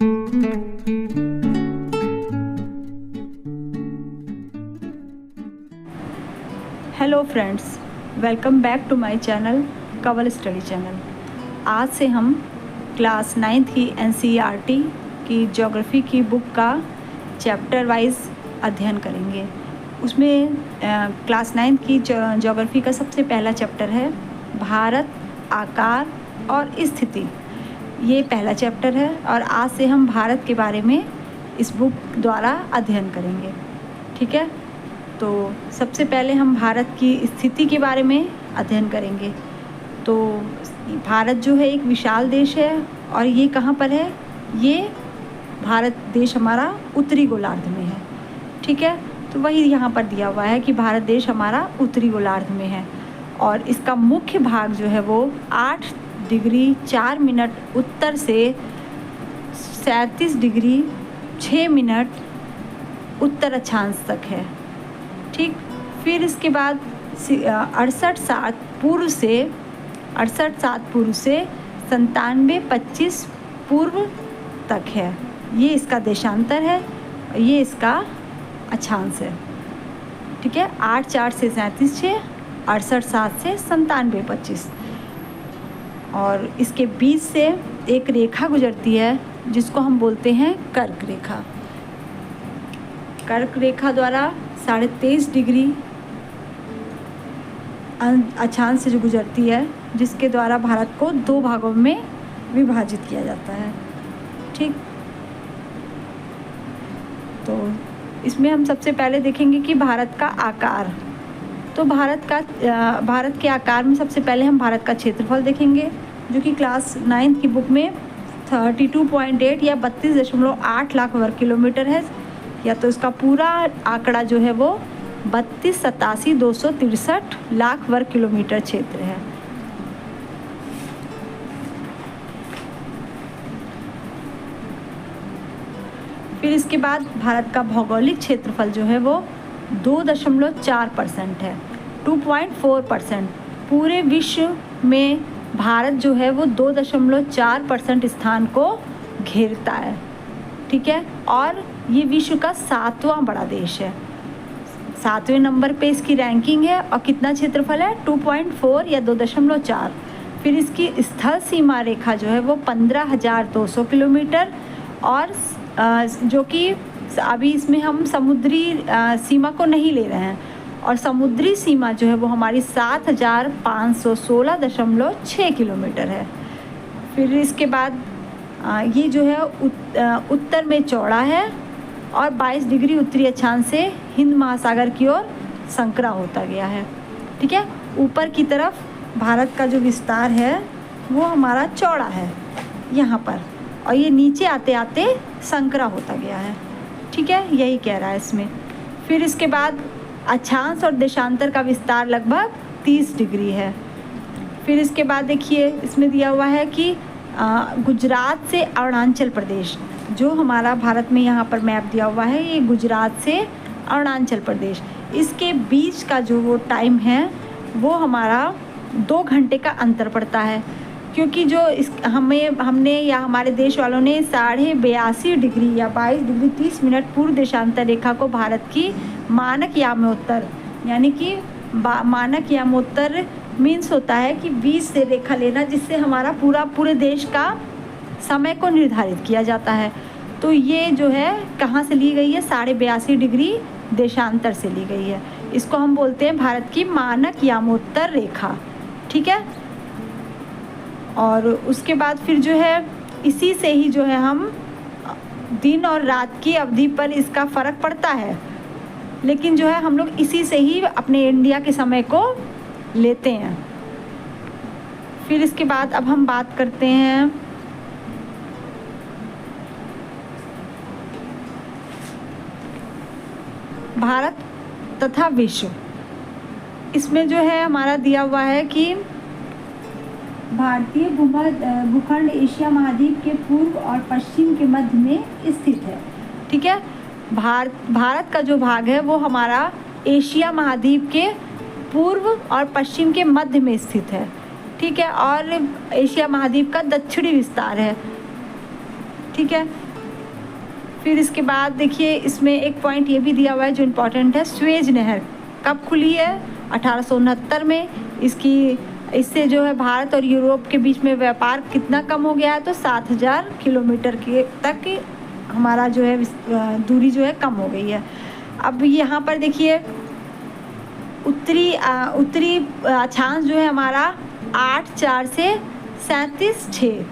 Hello friends, welcome back to my channel Kanwal study channel. आज से हम क्लास 9th की NCERT की ज्योग्राफी की बुक का चैप्टर वाइज अध्ययन करेंगे। उसमें क्लास 9th की ज्योग्राफी का सबसे पहला चैप्टर है भारत, आकार और स्थिति। ये पहला चैप्टर है और आज से हम भारत के बारे में इस बुक द्वारा अध्ययन करेंगे। ठीक है, तो सबसे पहले हम भारत की स्थिति के बारे में अध्ययन करेंगे। तो भारत जो है एक विशाल देश है और ये कहाँ पर है? ये भारत देश हमारा उत्तरी गोलार्ध में है। ठीक है, तो वही यहाँ पर दिया हुआ है कि भारत देश हमारा उत्तरी गोलार्ध में है और इसका मुख्य भाग जो है वो 8 डिग्री 4 मिनट उत्तर से 37 डिग्री 6 मिनट उत्तर अक्षांश तक है। ठीक, फिर इसके बाद 68 पूर्व से 97 पूर्व तक है। ये इसका देशांतर है, ये इसका अक्षांश है। ठीक है, 8 से 37 6, 68 से 97 और इसके बीच से एक रेखा गुजरती है जिसको हम बोलते हैं कर्क रेखा। कर्क रेखा द्वारा 23.5 डिग्री अक्षांश से जो गुजरती है, जिसके द्वारा भारत को 2 भागों में विभाजित किया जाता है। ठीक, तो इसमें हम सबसे पहले देखेंगे कि भारत का आकार। तो भारत के आकार में सबसे पहले हम भारत का क्षेत्रफल देखेंगे, जो कि क्लास 9th की बुक में 32.8 या 32.8 लाख वर्ग किलोमीटर है, या तो इसका पूरा आंकड़ा जो है वो 32,87,263 लाख वर्ग किलोमीटर क्षेत्र है। फिर इसके बाद भारत का भौगोलिक क्षेत्रफल जो है वो 2.4% है, 2.4%। पूरे विश्व में भारत जो है वो 2.4% स्थान को घेरता है। ठीक है, और ये विश्व का 7वां बड़ा देश है। 7वें नंबर पे इसकी रैंकिंग है और कितना क्षेत्रफल है? 2.4 या 2.4। फिर इसकी स्थल सीमा रेखा जो है वो 15,200 किलोमीटर और जो कि अभी इसमें हम समुद्री सीमा को नहीं ले रहे हैं, और समुद्री सीमा जो है वो हमारी 7,516.6 किलोमीटर है। फिर इसके बाद ये जो है उत्तर में चौड़ा है और 22 डिग्री उत्तरी अक्षांश से हिंद महासागर की ओर संकरा होता गया है। ठीक है, ऊपर की तरफ भारत का जो विस्तार है वो हमारा चौड़ा है यहाँ पर, और ये नीचे आते आते संकरा होता गया है। ठीक है, यही कह रहा है इसमें। फिर इसके बाद अक्षांश और देशांतर का विस्तार लगभग 30 डिग्री है। फिर इसके बाद देखिए इसमें दिया हुआ है कि गुजरात से अरुणाचल प्रदेश, जो हमारा भारत में यहाँ पर मैप दिया हुआ है, ये गुजरात से अरुणाचल प्रदेश, इसके बीच का जो वो टाइम है वो हमारा 2 घंटे का अंतर पड़ता है, क्योंकि जो हमने या हमारे देश वालों ने 82.5 डिग्री या 22 डिग्री 30 मिनट पूर्व देशांतर रेखा को भारत की मानक यामोत्तर, यानी कि मानक यामोत्तर मीन्स होता है कि बीच से रेखा लेना, जिससे हमारा पूरे देश का समय को निर्धारित किया जाता है। तो ये जो है कहाँ से ली गई है? 82.5 डिग्री देशांतर से ली गई है। इसको हम बोलते हैं भारत की मानक यामोत्तर रेखा। ठीक है, और उसके बाद फिर जो है इसी से ही जो है हम दिन और रात की अवधि पर इसका फ़र्क पड़ता है, लेकिन जो है हम लोग इसी से ही अपने इंडिया के समय को लेते हैं। फिर इसके बाद अब हम बात करते हैं भारत तथा विश्व। इसमें जो है हमारा दिया हुआ है कि भारतीय भूखंड एशिया महाद्वीप के पूर्व और पश्चिम के मध्य में स्थित है। ठीक है, भारत का जो भाग है वो हमारा एशिया महाद्वीप के पूर्व और पश्चिम के मध्य में स्थित है। ठीक है, और एशिया महाद्वीप का दक्षिणी विस्तार है। ठीक है, फिर इसके बाद देखिए इसमें एक पॉइंट ये भी दिया हुआ है जो इम्पोर्टेंट है, स्वेज नहर कब खुली है? 1869 में। इससे जो है भारत और यूरोप के बीच में व्यापार कितना कम हो गया है? तो 7000 किलोमीटर के तक हमारा जो है दूरी जो है कम हो गई है। अब यहाँ पर देखिए उत्तरी अक्षांश जो है हमारा 8/4 से 37/6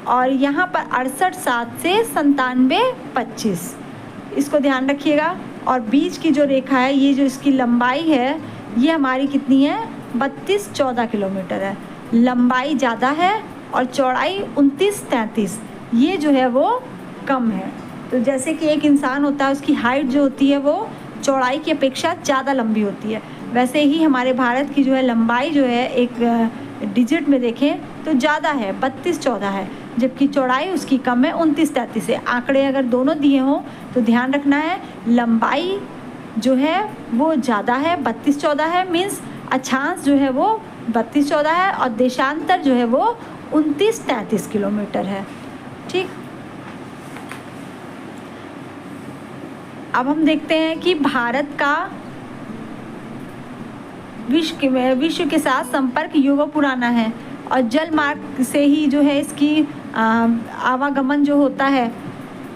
और यहाँ पर 68/7 से 97/25, इसको ध्यान रखिएगा। और बीच की जो रेखा है, ये जो इसकी लंबाई है ये हमारी कितनी है? 32-14 किलोमीटर है। लंबाई ज़्यादा है और चौड़ाई 29-33, ये जो है वो कम है। तो जैसे कि एक इंसान होता है, उसकी हाइट जो होती है वो चौड़ाई की अपेक्षा ज़्यादा लंबी होती है, वैसे ही हमारे भारत की जो है लंबाई जो है एक डिजिट में देखें तो ज़्यादा है, 32-14 है, जबकि चौड़ाई उसकी कम है, 29-33 है। आंकड़े अगर दोनों दिए हों तो ध्यान रखना है लंबाई जो है वो ज़्यादा है, 32-14 है, मीन्स अक्षांश जो है वो 32-14 है और देशांतर जो है वो 29-33 किलोमीटर है। ठीक, अब हम देखते हैं कि भारत का विश्व के साथ संपर्क युगों पुराना है और जल मार्ग से ही जो है इसकी आवागमन जो होता है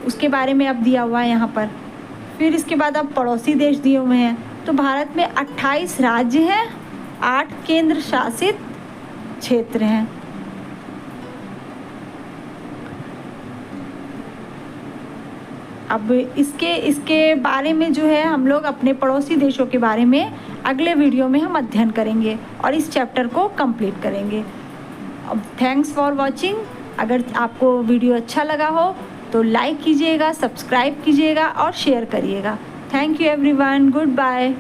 उसके बारे में अब दिया हुआ है यहाँ पर। फिर इसके बाद अब पड़ोसी देश दिए हुए हैं। तो भारत में 28 राज्य हैं, 8 केंद्र शासित क्षेत्र हैं। अब इसके बारे में जो है हम लोग अपने पड़ोसी देशों के बारे में अगले वीडियो में हम अध्ययन करेंगे और इस चैप्टर को कंप्लीट करेंगे। अब थैंक्स फॉर वॉचिंग। अगर आपको वीडियो अच्छा लगा हो तो लाइक कीजिएगा, सब्सक्राइब कीजिएगा और शेयर करिएगा। Thank you everyone, good bye.